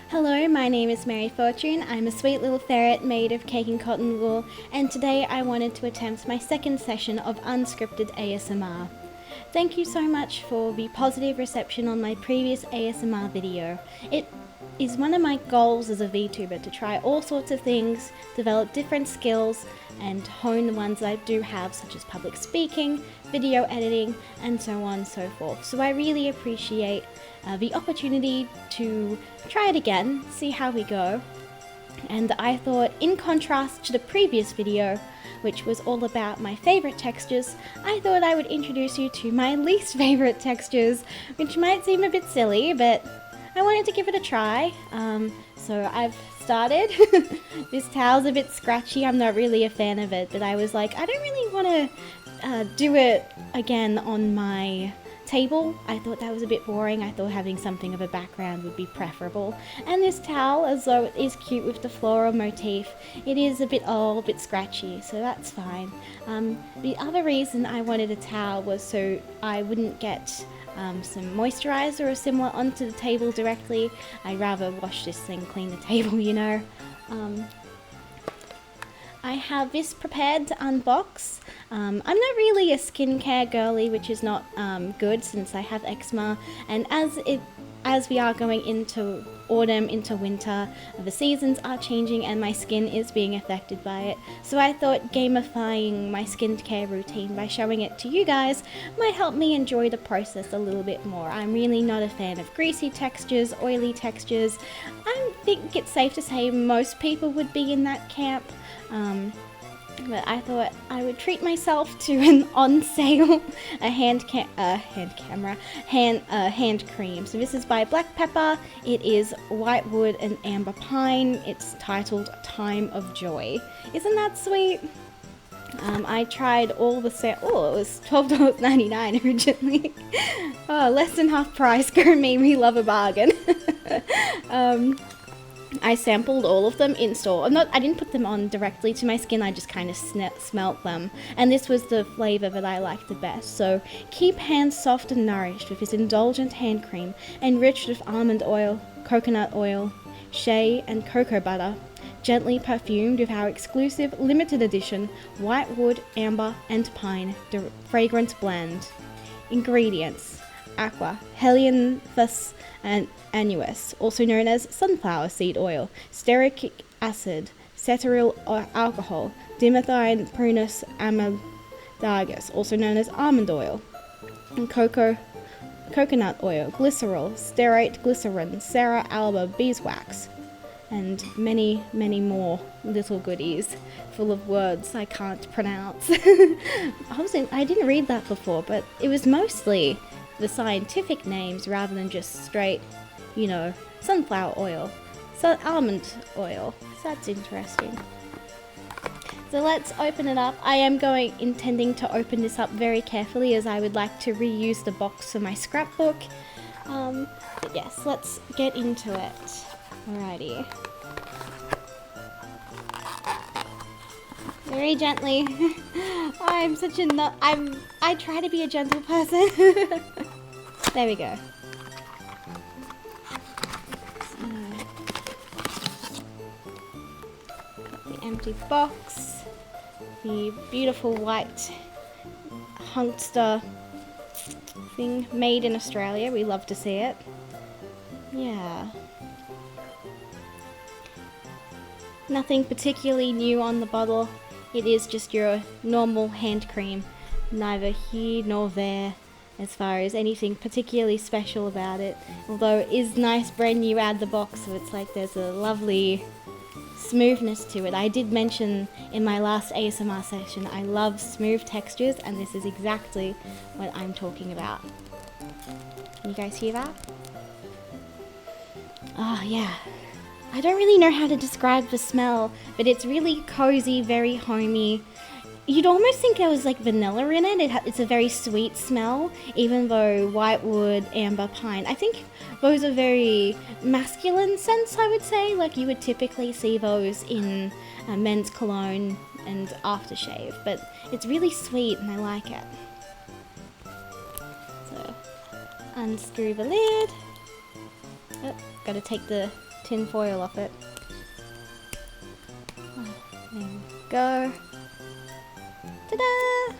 Hello, my name is Mary Fortune. I'm a sweet little ferret made of cake and cotton wool, and today I wanted to attempt my second session of unscripted ASMR. Thank you so much for the positive reception on my previous ASMR video. It is one of my goals as a VTuber to try all sorts of things, develop different skills, and hone the ones that I do have, such as public speaking, video editing, and so on and so forth. So I really appreciate the opportunity to try it again, see how we go. And I thought, in contrast to the previous video, which was all about my favourite textures, I thought I would introduce you to my least favourite textures, which might seem a bit silly, but I wanted to give it a try. So I've started. This towel's a bit scratchy, I'm not really a fan of it, but I was like, I don't really want to do it again on my table. I thought that was a bit boring. I thought having something of a background would be preferable. And this towel, as though it is cute with the floral motif, it is a bit old, a bit scratchy, so that's fine. The other reason I wanted a towel was so I wouldn't get some moisturizer or similar onto the table directly. I'd rather wash this thing, clean the table, you know. I have this prepared to unbox. I'm not really a skincare girly, which is not good since I have eczema, and as we are going into autumn, into winter, the seasons are changing and my skin is being affected by it. So I thought gamifying my skincare routine by showing it to you guys might help me enjoy the process a little bit more. I'm really not a fan of greasy textures, oily textures. I think it's safe to say most people would be in that camp. But I thought I would treat myself to an on sale hand cream. So this is by Black Pepper. It is whitewood and amber pine. It's titled Time of Joy. Isn't that sweet? I tried all the it was $12.99 originally. Oh, less than half price. Go me, we love a bargain. I sampled all of them in store. I didn't put them on directly to my skin, I just kind of smelt them. And this was the flavour that I liked the best. So, keep hands soft and nourished with this indulgent hand cream, enriched with almond oil, coconut oil, shea and cocoa butter, gently perfumed with our exclusive limited edition whitewood, amber and pine fragrance blend. Ingredients: aqua, helianthus and annuus, also known as sunflower seed oil, stearic acid, cetearyl alcohol, dimethyl prunus amidagus, also known as almond oil, and coconut oil, glycerol, stearate glycerin, Sarah alba beeswax, and many, many more little goodies full of words I can't pronounce. I didn't read that before, but it was mostly the scientific names rather than just straight, you know, sunflower oil, so almond oil. So that's interesting. So let's open it up. I am intending to open this up very carefully as I would like to reuse the box for my scrapbook. But yes, let's get into it. Alrighty. Very gently. I'm such a I try to be a gentle person. There we go. The empty box, the beautiful white hunkster thing made in Australia. We love to see it. Yeah. Nothing particularly new on the bottle. It is just your normal hand cream. Neither here nor there as far as anything particularly special about it. Although it is nice brand new out of the box, so it's like there's a lovely smoothness to it. I did mention in my last ASMR session I love smooth textures, and this is exactly what I'm talking about. Can you guys hear that? Oh yeah. I don't really know how to describe the smell, but it's really cozy, very homey. You'd almost think there was like vanilla in it. It's a very sweet smell, even though whitewood, amber, pine, I think those are very masculine scents, I would say. Like you would typically see those in men's cologne and aftershave, but it's really sweet and I like it. So, unscrew the lid. Oh, gotta take the tin foil off it. There we go. Ta-da!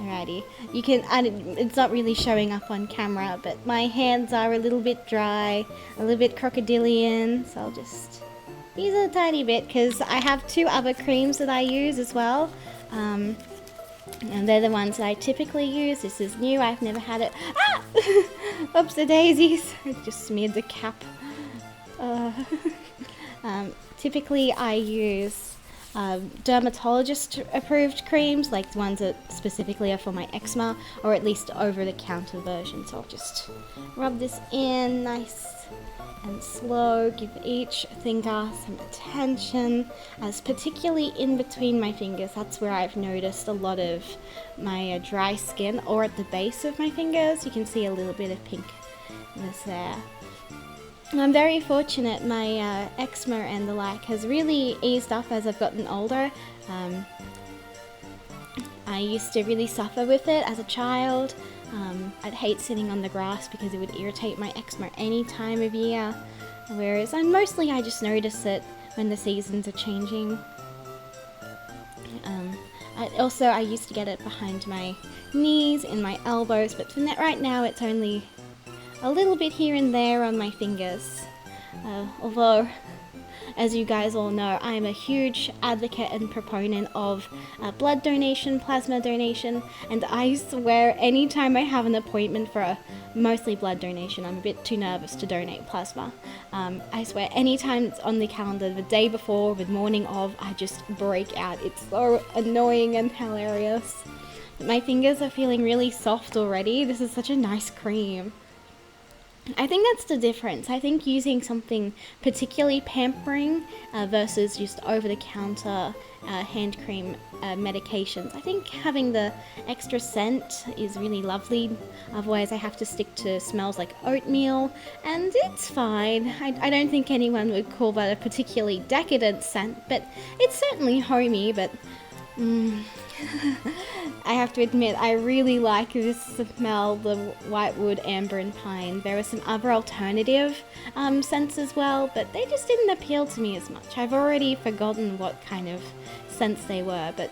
Alrighty, you can, it's not really showing up on camera, but my hands are a little bit dry, a little bit crocodilian, so I'll just use a tiny bit, because I have 2 other creams that I use as well, and they're the ones that I typically use. This is new, I've never had it. Ah! Oops, daisies, I just smeared the cap. Typically I use dermatologist approved creams, like the ones that specifically are for my eczema, or at least over the counter version. So I'll just rub this in nice and slow, give each finger some attention, as particularly in between my fingers, that's where I've noticed a lot of my dry skin, or at the base of my fingers. You can see a little bit of pinkness there. I'm very fortunate. My eczema and the like has really eased up as I've gotten older. I used to really suffer with it as a child. I'd hate sitting on the grass because it would irritate my eczema any time of year. Whereas mostly I just notice it when the seasons are changing. I used to get it behind my knees, in my elbows, but right now it's only a little bit here and there on my fingers. Although, as you guys all know, I am a huge advocate and proponent of blood donation, plasma donation, and I swear anytime I have an appointment for mostly blood donation, I'm a bit too nervous to donate plasma. I swear anytime it's on the calendar, the day before, the morning of, I just break out. It's so annoying and hilarious. My fingers are feeling really soft already. This is such a nice cream. I think that's the difference. I think using something particularly pampering versus just over-the-counter hand cream medications. I think having the extra scent is really lovely. Otherwise I have to stick to smells like oatmeal, and it's fine. I don't think anyone would call that a particularly decadent scent, but it's certainly homey, but I have to admit, I really like this smell, the whitewood, amber and pine. There are some other alternative scents as well, but they just didn't appeal to me as much. I've already forgotten what kind of scents they were, but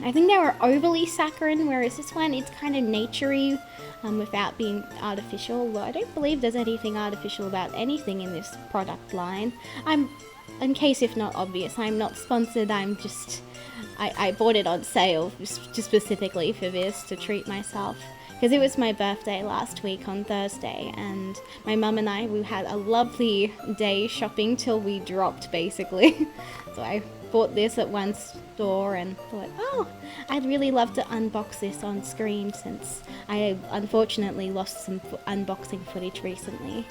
I think they were overly saccharine, whereas this one, it's kind of naturey without being artificial. Although I don't believe there's anything artificial about anything in this product line. In case if not obvious, I'm not sponsored, I bought it on sale just specifically for this, to treat myself, because it was my birthday last week on Thursday, and my mum and we had a lovely day shopping till we dropped, basically. So I bought this at one store and thought, oh, I'd really love to unbox this on screen, since I unfortunately lost some unboxing footage recently.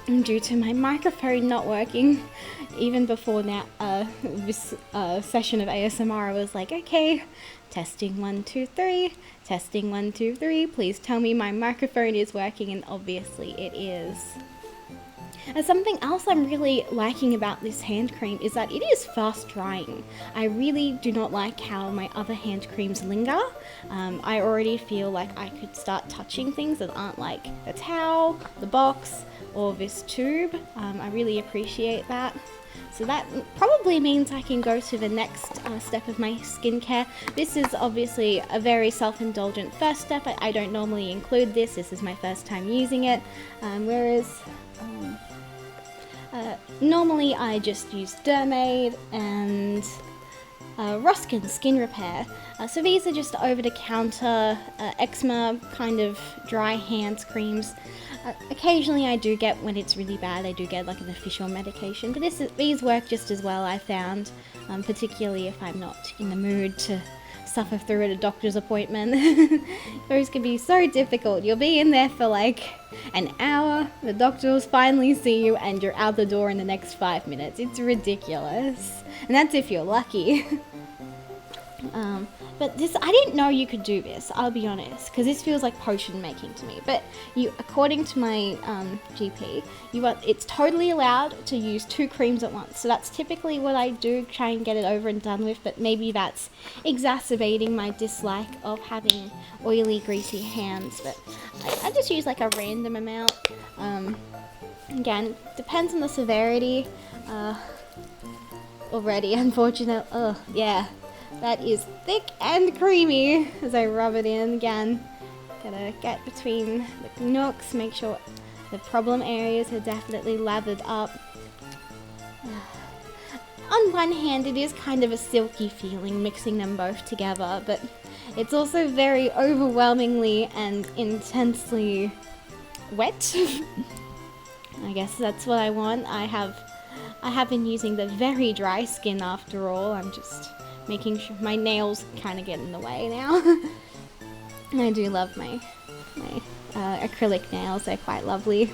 Due to my microphone not working. Even before now, this session of ASMR, I was like, okay, testing 1 2 3, testing 1 2 3, please tell me my microphone is working, and obviously it is. And something else I'm really liking about this hand cream is that it is fast drying. I really do not like how my other hand creams linger. I already feel like I could start touching things that aren't like the towel, the box, or this tube. I really appreciate that. So that probably means I can go to the next step of my skincare. This is obviously a very self-indulgent first step. I don't normally include this. This is my first time using it. Normally I just use Dermaid and Ruskin Skin Repair. So these are just over-the-counter eczema kind of dry hands creams. Occasionally I do get, when it's really bad, I do get like an official medication, but these work just as well, I found, particularly if I'm not in the mood to suffer through at a doctor's appointment. Those can be so difficult. You'll be in there for like an hour, the doctor will finally see you, and you're out the door in the next 5 minutes. It's ridiculous. And that's if you're lucky. But this, I didn't know you could do this, I'll be honest, because this feels like potion making to me. But according to my GP, it's totally allowed to use 2 creams at once. So that's typically what I do, try and get it over and done with, but maybe that's exacerbating my dislike of having oily, greasy hands. But I just use like a random amount. Again, depends on the severity. Already, unfortunately. Oh, yeah. That is thick and creamy as I rub it in again. Gotta get between the nooks, make sure the problem areas are definitely lathered up. On one hand, it is kind of a silky feeling mixing them both together, but it's also very overwhelmingly and intensely wet. I guess that's what I want. I have been using the very dry skin after all. I'm just making sure my nails kind of get in the way now. I do love my acrylic nails. They're quite lovely.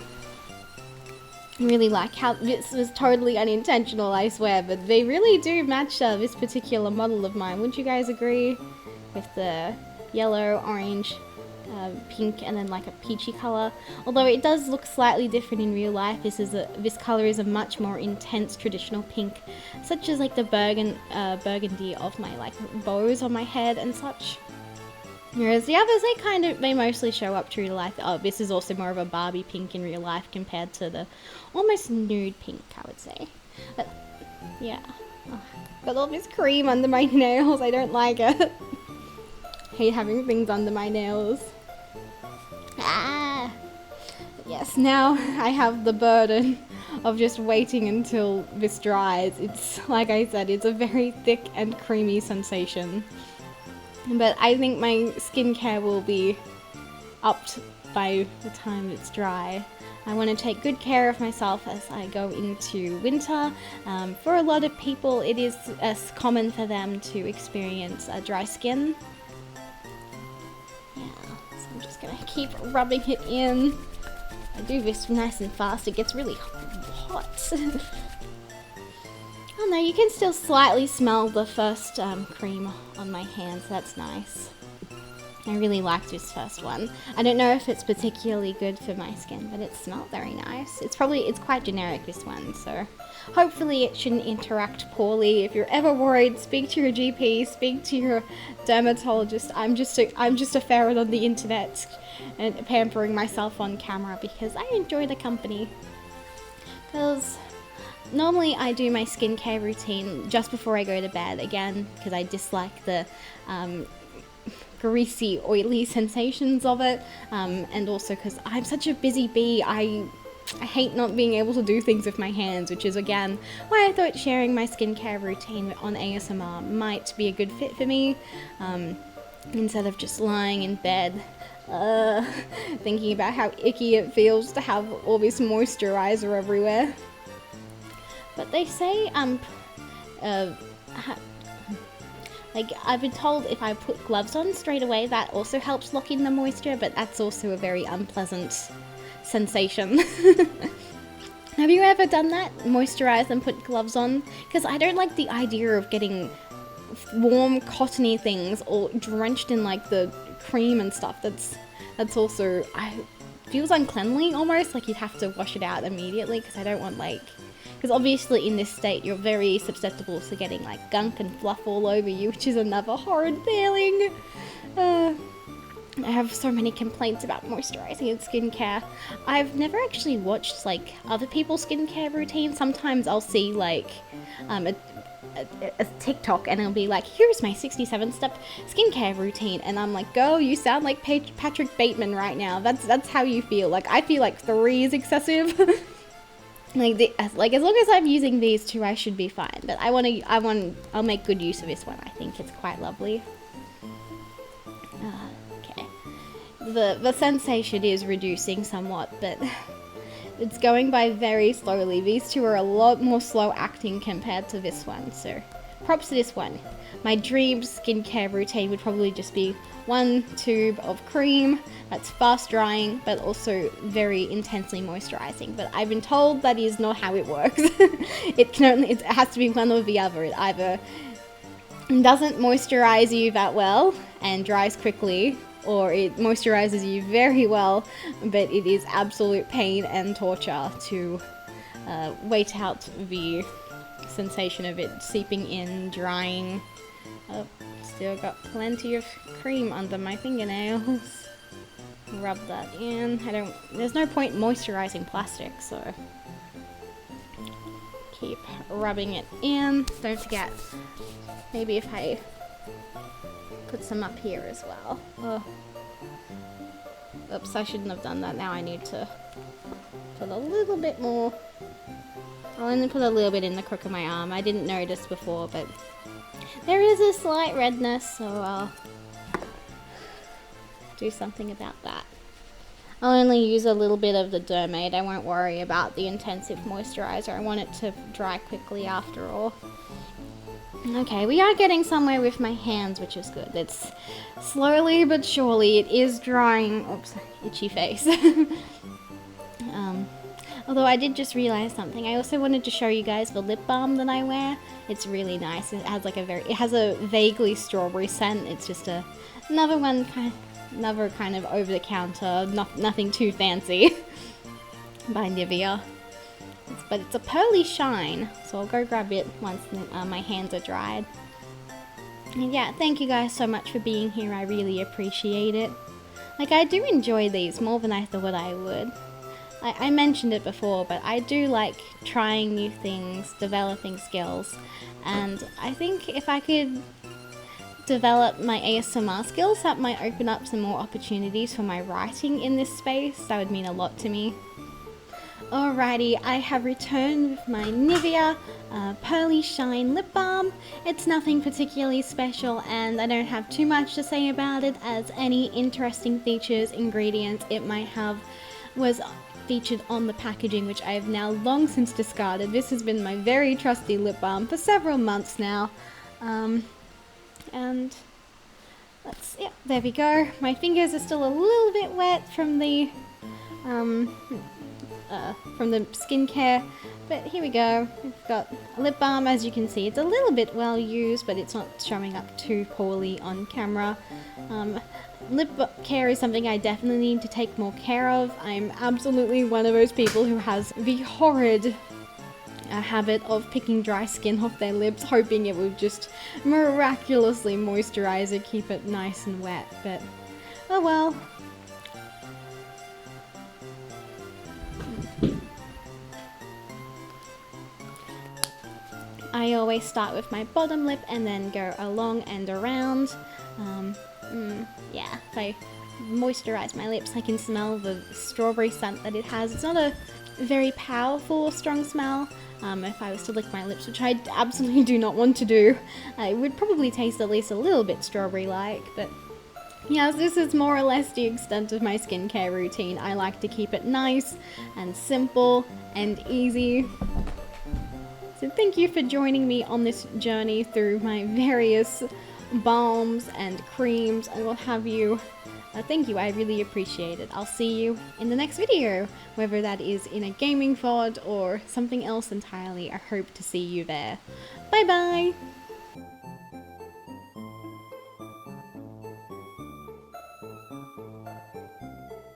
I really like how this was totally unintentional, I swear, but they really do match this particular model of mine. Wouldn't you guys agree? With the yellow, orange, pink, and then like a peachy color. Although it does look slightly different in real life. This color is a much more intense traditional pink, such as like the burgundy of my like bows on my head and such. Whereas the others, they mostly show up true to life. Oh, this is also more of a Barbie pink in real life compared to the almost nude pink, I would say. But, yeah. Oh, got all this cream under my nails. I don't like it. Hate having things under my nails. Ah! Yes, now I have the burden of just waiting until this dries. It's, like I said, it's a very thick and creamy sensation. But I think my skincare will be upped by the time it's dry. I want to take good care of myself as I go into winter. For a lot of people, it is as common for them to experience dry skin. Yeah, so I'm just going to keep rubbing it in. I do this nice and fast, it gets really hot. Oh no, you can still slightly smell the first cream on my hands. That's nice. I really liked this first one. I don't know if it's particularly good for my skin, but it smelled very nice. It's quite generic, this one, so hopefully it shouldn't interact poorly. If you're ever worried, speak to your GP, speak to your dermatologist. I'm just a ferret on the internet and pampering myself on camera because I enjoy the company. Because normally I do my skincare routine just before I go to bed, again, because I dislike the greasy, oily sensations of it, and also because I'm such a busy bee. I hate not being able to do things with my hands, which is again why I thought sharing my skincare routine on ASMR might be a good fit for me, instead of just lying in bed thinking about how icky it feels to have all this moisturizer everywhere. But they say, like, I've been told if I put gloves on straight away, that also helps lock in the moisture, but that's also a very unpleasant sensation. Have you ever done that? Moisturize and put gloves on? Because I don't like the idea of getting warm, cottony things all drenched in, like, the cream and stuff. That's also, feels uncleanly almost, like you'd have to wash it out immediately, because I don't want, like... Because obviously in this state you're very susceptible to getting like gunk and fluff all over you, which is another horrid feeling. I have so many complaints about moisturizing and skincare. I've never actually watched like other people's skincare routines. Sometimes I'll see like a TikTok and it'll be like, here's my 67-step skincare routine, and I'm like, girl, you sound like Patrick Bateman right now. That's how you feel. Like I feel like 3 is excessive. As long as I'm using these 2, I should be fine. But I'll make good use of this one. I think it's quite lovely. Okay. The sensation is reducing somewhat, but it's going by very slowly. These 2 are a lot more slow acting compared to this one, so props to this one. My dream skincare routine would probably just be 1 tube of cream that's fast drying but also very intensely moisturizing. But I've been told that is not how it works. It has to be one or the other. It either doesn't moisturize you that well and dries quickly, or it moisturizes you very well, but it is absolute pain and torture to wait out the sensation of it seeping in, drying. Oh, still got plenty of cream under my fingernails. rub that in. There's no point moisturizing plastic, so keep rubbing it in. Don't forget, maybe if I put some up here as well. Oh. Oops, I shouldn't have done that. Now I need to put a little bit more. I'll only put a little bit in the crook of my arm. I didn't notice before, but there is a slight redness, so I'll do something about that. I'll only use a little bit of the Dermaid. I won't worry about the intensive moisturizer. I want it to dry quickly after all. Okay, we are getting somewhere with my hands, which is good. It's slowly but surely, it is drying. Oops, itchy face. Although I did just realize something. I also wanted to show you guys the lip balm that I wear. It's really nice. It has like it has a vaguely strawberry scent. It's just another kind of over the counter, nothing too fancy by Nivea. But it's a pearly shine, so I'll go grab it once my hands are dried. And yeah, thank you guys so much for being here. I really appreciate it. Like, I do enjoy these more than I thought I would. I mentioned it before, but I do like trying new things, developing skills, and I think if I could develop my ASMR skills, that might open up some more opportunities for my writing in this space. That would mean a lot to me. Alrighty, I have returned with my Nivea Pearly Shine Lip Balm. It's nothing particularly special, and I don't have too much to say about it, as any interesting features, ingredients it might have was featured on the packaging, which I have now long since discarded. This has been my very trusty lip balm for several months now. And yeah, there we go. My fingers are still a little bit wet from the skincare, but here we go. We've got a lip balm. As you can see, it's a little bit well used, but it's not showing up too poorly on camera. Lip care is something I definitely need to take more care of. I'm absolutely one of those people who has the horrid habit of picking dry skin off their lips, hoping it will just miraculously moisturize it, keep it nice and wet, but oh well. I always start with my bottom lip and then go along and around. Yeah, if I moisturize my lips, I can smell the strawberry scent that it has. It's not a very powerful or strong smell. If I was to lick my lips, which I absolutely do not want to do, it would probably taste at least a little bit strawberry-like, but yeah, this is more or less the extent of my skincare routine. I like to keep it nice and simple and easy. So thank you for joining me on this journey through my various balms and creams and what have you. Thank you, I really appreciate it. I'll see you in the next video, whether that is in a gaming VOD or something else entirely. I hope to see you there. Bye bye!